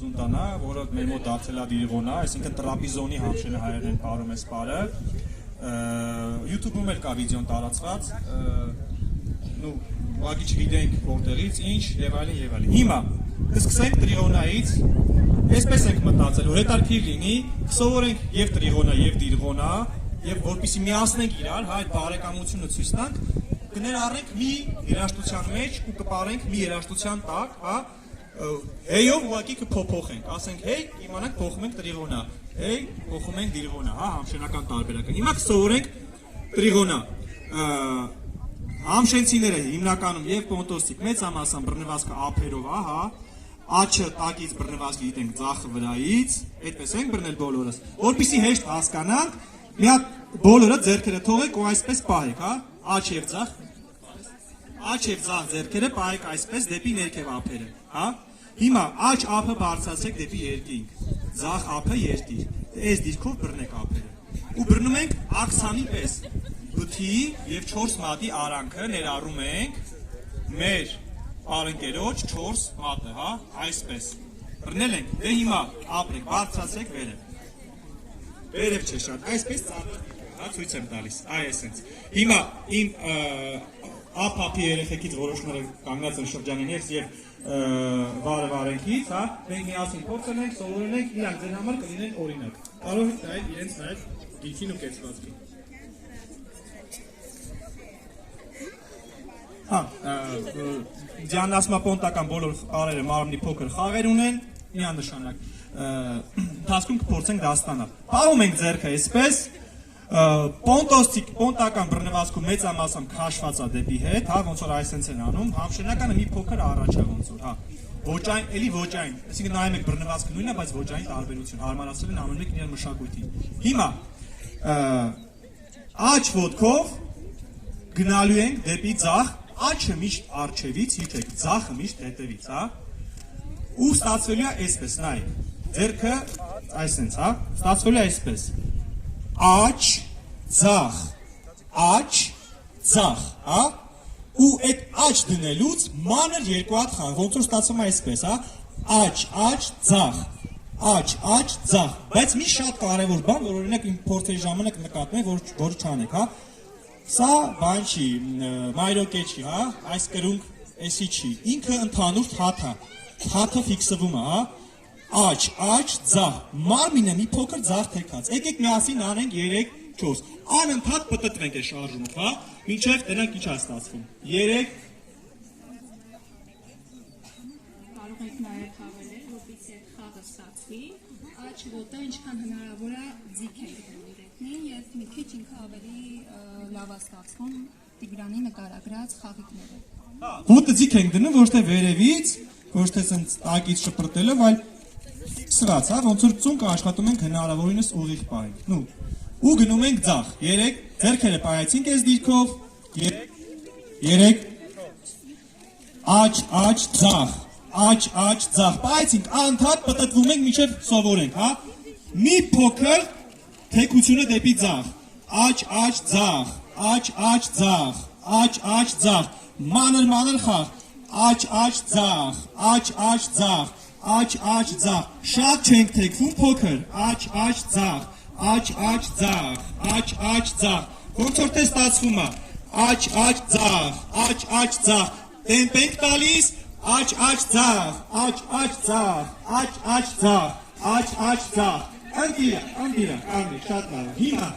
Զունդանա, որը մեր մոտ դարձել է դիրիղոնա, այսինքն տրապիզոնի համշենը հայերեն են պարում այս պարը։ YouTube-ում էլ կա վիդեոն տարածված, ուղղակի չգիտենք որտեղից, ինչ եւ այլն եւ այլն։ Հիմա կսկսենք տրիղոնայից, այսպես ենք մտածել, որ հետարքիր լինի, կսովորենք եւ տրիղոնա եւ դիրիղոնա, եւ որպեսզի միացնենք իրար, այդ բարեկամությունը ցույց տանք, կներառենք մի երաժշտության մեջ ու կպարենք մի երաժշտության տակ, հա, հեյով ուղղակի կփոփոխենք, ասենք հեյ, իմանանք փոխում ենք տրիղոնա, հեյ, փոխում ենք դիրիղոնա, հա, համշենական տարբերակը։ Հիմա կսովորենք տրիղոնա։ Համշենցիները հիմնականում եւ պոնտոսիկ մեծամասամբ բռնվածքը ափերով, հա, աչը տակից բռնված գիտենք ձախը վրայից, այդպես ենք բռնել բոլորս, որպեսզի հեշտ հասկանանք, մի հատ բոլորը ձեռքերը թողեք ու այսպես պահեք, հա, աչ եւ ձախ ձեռքերը պահեք այսպես դեպի ներքև ափերը, հա։ Հիմա աչ ափը բարձրացրեք դեպի երկինք, ձախ ափը երկիր, այս դիրքով բռնեք ափերը ու բռնում ենք աքսանի պես, բթի եւ 4 մատի արանքը ներառում ենք մեր արընկերոջ 4 մատը, հա, այսպես բռնել ենք, դե հիմա ապրեք, բարձրացրեք վերև չէ շատ, այսպես հա, ցույց եմ տալիս, այսպես։ Հիմա իմ ափ-ափի երեխեքից որոշները կանգնած են շրջանին ես եւ վարենքից, հա, մենք միասին փորձել ենք, սովորել ենք, իրանք ձեր համար կլինեն օրինակ։ Կարող եք նայել իրենց նաև գիքին ու կեցվածքին։ Հա, դիանասմապոնտական բոլոր խաղերը մարմնի փոքր խաղեր ունեն, միանշանակ ընթացքում կփորձենք դա ստանալ։ Պահում ենք ձեռքը այսպես, պոնտական բռնվածքում մեծամասամբ քաշված է դեպի հետ, հա, ոնց որ այսպես են անում, համշենականը մի փոքր առաջ է ոնց որ, հա, ոճային, էլի ոճային, այսինքն նայում եք բռնվածքը նույնն է, բայց ոճային տարբերություն, հարմարացրել են ամեն մեկն իր մշակույթին։ Հիմա աչ ոտքով գնալու ենք դեպի ձախ, աչը միշտ առջևից, հիշեք, ձախը միշտ հետևից, հա, ու ստացվելու է այսպես, նայեք, ձեռքը այսպես, հա, ստացվելու է այսպես, աչ, ձախ, հա, ու այդ աչ դնելուց մանր երկու հատ խաղ, ոնց որ ստացվում է այսպես, հա, աչ, ձախ, բայց մի շատ կարևոր բան, որ օրինակ իմ փորձերի ժամանակ նկատում եք, որ չանեք, հա, սա բան չի, մայրոկե չի, հա, այս կրունկ էսի չի, ինքը ընդհանուր թաթը ֆիքսվում է, հա, աչ, ձախ, մարմինը մի փոքր ձախ թեքած, եկեք միասին անենք 3-4, անընդհատ պտտվենք է շարժումը, հա, մինչև տնանք ինչ է ստացվում, 3, կարող եք նաև հավելել, որպեսզի այդ խաղը ստացվի, աչ ոտը ինչքան հնարավոր է ձիգ եք դրել եւ մի քիչ ինքը ավելի լավ է ստացվում Տիգրանի նկարագրած խաղիկները։ Ոտը ձիգ ենք դնում ոչ թե վերևից, ոչ թե սենց տակից շպրտելով, այլ սրած, հա, ոնց որ ծունկը աշխատում ենք հնարավորինս ուղիղ պահենք, ու գնում ենք ձախ, 3, ձեռքերը պահեցինք այս դիրքով, 3, աչ, ձախ, պահեցինք, անընդհատ պտտվում ենք մինչև սովորենք, հա, մի փոքր թեքությունը դեպի ձախ, աչ, ձախ, մանր խաղ, աչ, ձախ, շատ չենք թեքվում, փոքր, աչ, ձախ, ոնց որ թե ստացվում է, աչ, ձախ, տեմպ ենք տալիս, աչ, ձախ, ընկիրա, շատ լավ, հիմա,